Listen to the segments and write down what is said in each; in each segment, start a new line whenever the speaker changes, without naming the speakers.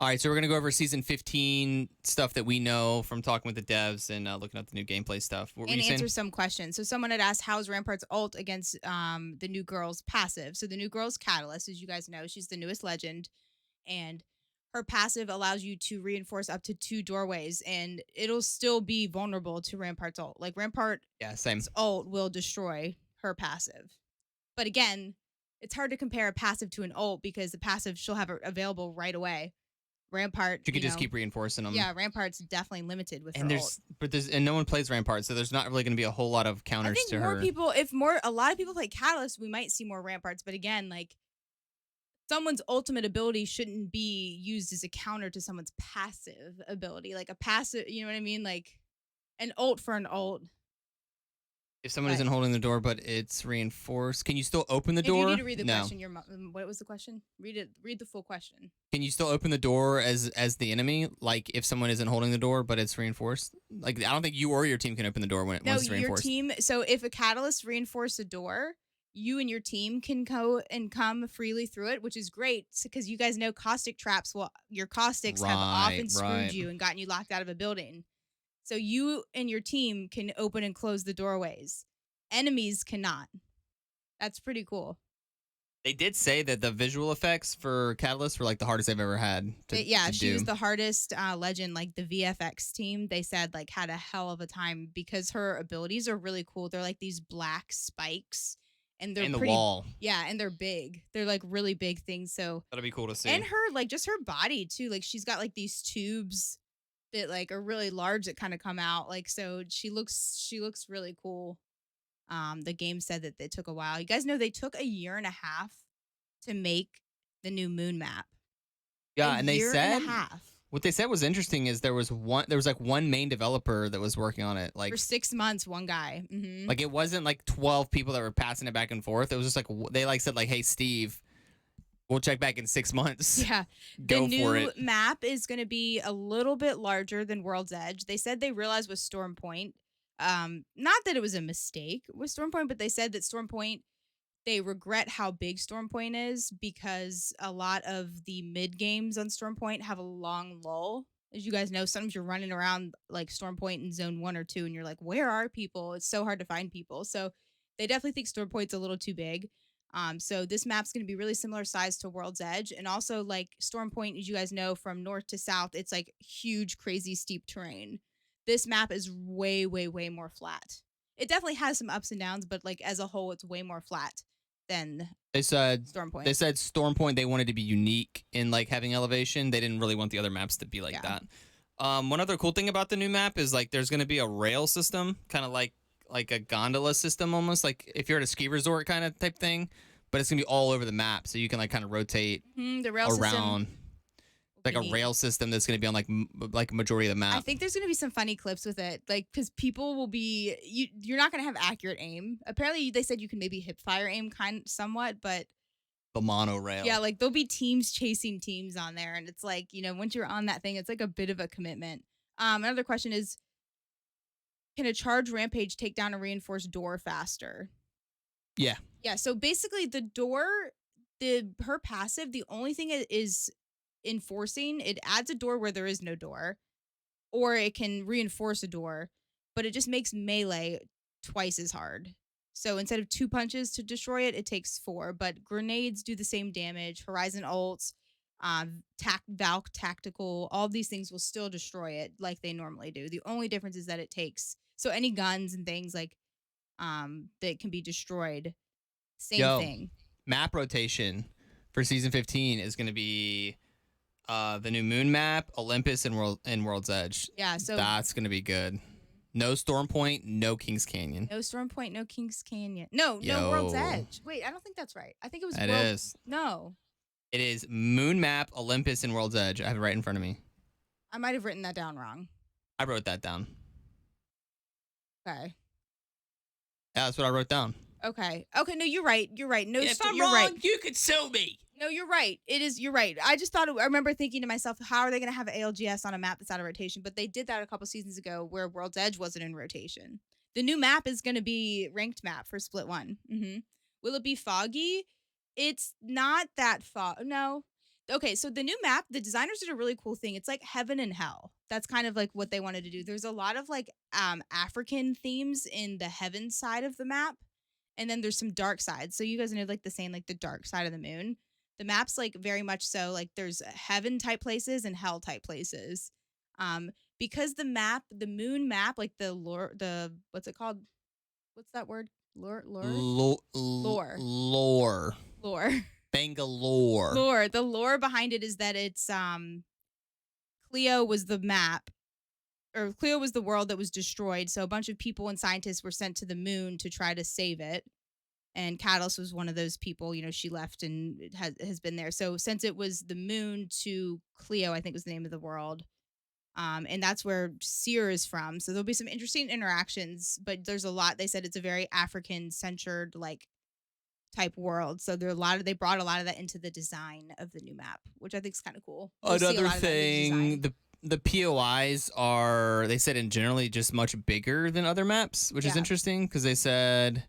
All right, so we're going to go over season 15 stuff that we know from talking with the devs and looking at the new gameplay stuff. What were
And
you saying?
answer some questions. So someone had asked, how's Rampart's ult against the new girl's passive? So the new girl's Catalyst, as you guys know, she's the newest legend. And her passive allows you to reinforce up to 2 doorways. And it'll still be vulnerable to Rampart's ult. Like Rampart's
Same.
ult will destroy her passive. But again, it's hard to compare a passive to an ult because the passive she'll have it available right away. Rampart,
You could just keep reinforcing them.
Yeah, Rampart's definitely limited with
and
her ult.
And no one plays Rampart, so there's not really going to be a whole lot of counters to her.
I think a lot of people play Catalyst, we might see more Ramparts. But again, like someone's ultimate ability shouldn't be used as a counter to someone's passive ability. Like a passive, you know what I mean? Like an ult for an ult.
If someone isn't holding the door, but it's reinforced, can you still open the door?
You need to read the question. What was the question? Read it. Read the full question.
Can you still open the door as the enemy? Like if someone isn't holding the door, but it's reinforced? Like I don't think you or your team can open the door when it's reinforced.
Your team. So if a catalyst reinforced a door, you and your team can go and come freely through it, which is great because you guys know caustic traps. Well, your caustics have often screwed you and gotten you locked out of a building. So you and your team can open and close the doorways. Enemies cannot. That's pretty cool.
They did say that the visual effects for Catalyst were like the hardest they've ever had.
She was the hardest legend. Like the VFX team, they said like had a hell of a time because her abilities are really cool. They're like these black spikes, and they're pretty,
wall.
Yeah, and they're big. They're like really big things. So
that'll be cool to see.
And her like just her body too. Like she's got like these tubes that like are really large that kind of come out. Like so she looks really cool. The game said that it took a while. You guys know they took a year and a half to make the new moon map.
Yeah, and they said what they said was interesting is there was like one main developer that was working on it like
for 6 months, one guy. Mm-hmm.
Like it wasn't like 12 people that were passing it back and forth. It was just like they like said like, "Hey Steve, we'll check back in 6 months."
Yeah.
Go for it.
The new map is going to be a little bit larger than World's Edge. They said they realized with Storm Point, not that it was a mistake with Storm Point, but they said that Storm Point, they regret how big Storm Point is because a lot of the mid games on Storm Point have a long lull. As you guys know, sometimes you're running around like Storm Point in zone 1 or 2 and you're like, where are people? It's so hard to find people. So they definitely think Storm Point's a little too big. So this map's going to be really similar size to World's Edge. And also like Storm Point, as you guys know, from north to south, it's like huge, crazy steep terrain. This map is way, way, way more flat. It definitely has some ups and downs, but like as a whole, it's way more flat than Storm Point.
They said Storm Point, they wanted to be unique in like having elevation. They didn't really want the other maps to be like that. One other cool thing about the new map is like there's going to be a rail system, kind of like a gondola system almost, like if you're at a ski resort kind of type thing, but it's going to be all over the map, so you can like kind of rotate
the rail
around. Like a rail system that's going to be on like a majority of the map.
I think there's going to be some funny clips with it, like because people will be you're not going to have accurate aim. Apparently, they said you can maybe hip fire aim somewhat, but
the monorail.
Yeah, like there'll be teams chasing teams on there, and it's like once you're on that thing, it's like a bit of a commitment. Another question is, can a charge rampage take down a reinforced door faster?
Yeah.
Yeah. So basically, the door, her passive, the only thing it is enforcing, it adds a door where there is no door, or it can reinforce a door, but it just makes melee twice as hard. So instead of 2 punches to destroy it, it takes 4. But grenades do the same damage. Horizon ults, Valk tactical, all of these things will still destroy it like they normally do. The only difference is that it takes any guns and things like that can be destroyed. Same thing.
Map rotation for season 15 is going to be the new moon map, Olympus, and World's Edge.
Yeah, so
that's going to be good. No Storm Point, no Kings Canyon.
No Storm Point, no Kings Canyon. No World's Edge. Wait, I don't think that's right. I think it was.
It is.
No.
It is moon map, Olympus, and World's Edge. I have it right in front of me.
I might have written that down wrong.
I wrote that down.
Okay.
Yeah, that's what I wrote down.
Okay. No, you're right. You're right. No,
if I'm wrong, you could sue me.
No, you're right. You're right. I just thought, I remember thinking to myself, how are they going to have ALGS on a map that's out of rotation? But they did that a couple seasons ago where World's Edge wasn't in rotation. The new map is going to be ranked map for Split 1. Mm-hmm. Will it be foggy? It's not that fog. No. okay, so the new map, the designers did a really cool thing. It's like heaven and hell. That's kind of like what they wanted to do. There's a lot of like African themes in the heaven side of the map, and then there's some dark sides. So you guys know like the saying like the dark side of the moon. The map's like very much so like there's heaven type places and hell type places. Um because the map, the moon map, like the lore, the what's it called? What's that word? Lore.
Lore.
Lore.
Bangalore.
Lore. The lore behind it is that it's Cleo was the map, or Cleo was the world that was destroyed. So a bunch of people and scientists were sent to the moon to try to save it. And Catalyst was one of those people. You know, she left and it has been there. So since it was the moon to Cleo, I think was the name of the world. And that's where Seer is from. So there'll be some interesting interactions, but there's a lot. They said it's a very African centered like type world. So there are they brought a lot of that into the design of the new map, which I think is kind of cool. We'll see a
Another
lot of that in the
thing,
design.
the POIs are, they said, in generally just much bigger than other maps, which is
Yeah.
interesting because they said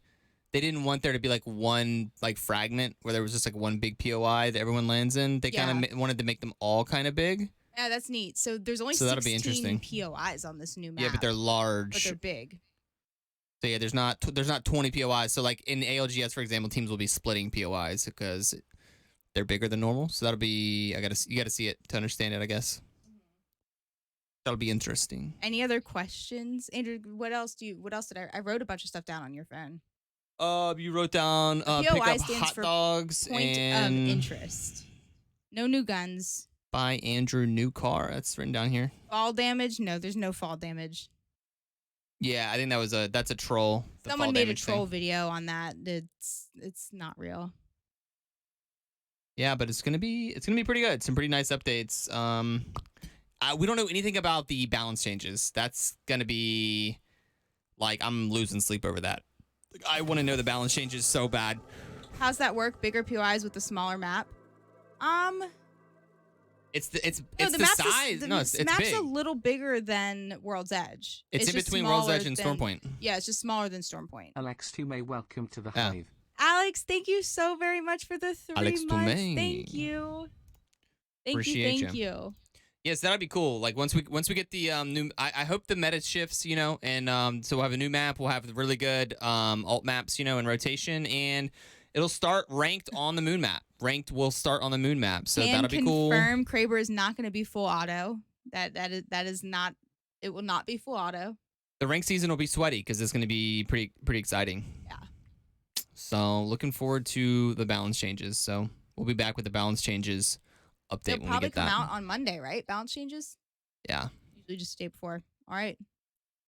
they didn't want there to be like one like fragment where there was just like one big POI that everyone lands in. They kind of wanted to make them all kind of big.
Yeah, that's neat. So there's only
So that'll be
16
interesting.
POIs on this new map.
Yeah, but they're large.
But they're big.
So yeah, there's not 20 POIs. So like in ALGS, for example, teams will be splitting POIs because they're bigger than normal. So that'll be you got to see it to understand it, I guess. That'll be interesting.
Any other questions, Andrew? What else did I wrote a bunch of stuff down on your phone.
You wrote down
The
pick
POI
up
stands
hot
for
dogs
Point
and
of interest. No new guns.
buy Andrew new car. That's written down here.
Fall damage? No, there's no fall damage.
Yeah, I think that's a troll.
Someone made a troll video on that. It's not real.
Yeah, but it's gonna be pretty good. Some pretty nice updates. We don't know anything about the balance changes. That's gonna be like I'm losing sleep over that. Like, I want to know the balance changes so bad.
How's that work? Bigger POIs with a smaller map?
It's the size.
The
It's
map's
big.
a little bigger than World's Edge.
It's in
just
between World's
smaller
Edge and
than-
Stormpoint.
Yeah, it's just smaller than Stormpoint.
Alex Toomey, welcome to the
Yeah.
Hive.
Alex, thank you so very much for the 3
Alex
months.
Toomey.
Thank you.
Appreciate
Thank you.
Yes, that'd be cool. Like once we get the new, I hope the meta shifts, you know, and so we'll have a new map. We'll have really good alt maps, you know, in rotation, and it'll start ranked on the moon map. Ranked will start on the moon map, so that'll be cool.
Confirm Kraber is not going to be full auto. That is not. It will not be full auto.
The ranked season will be sweaty because it's going to be pretty exciting.
Yeah.
So looking forward to the balance changes. So we'll be back with the balance changes update
They'll
when we
probably
get that.
come out on Monday, right? Balance changes.
Yeah.
Usually just the day before. All right.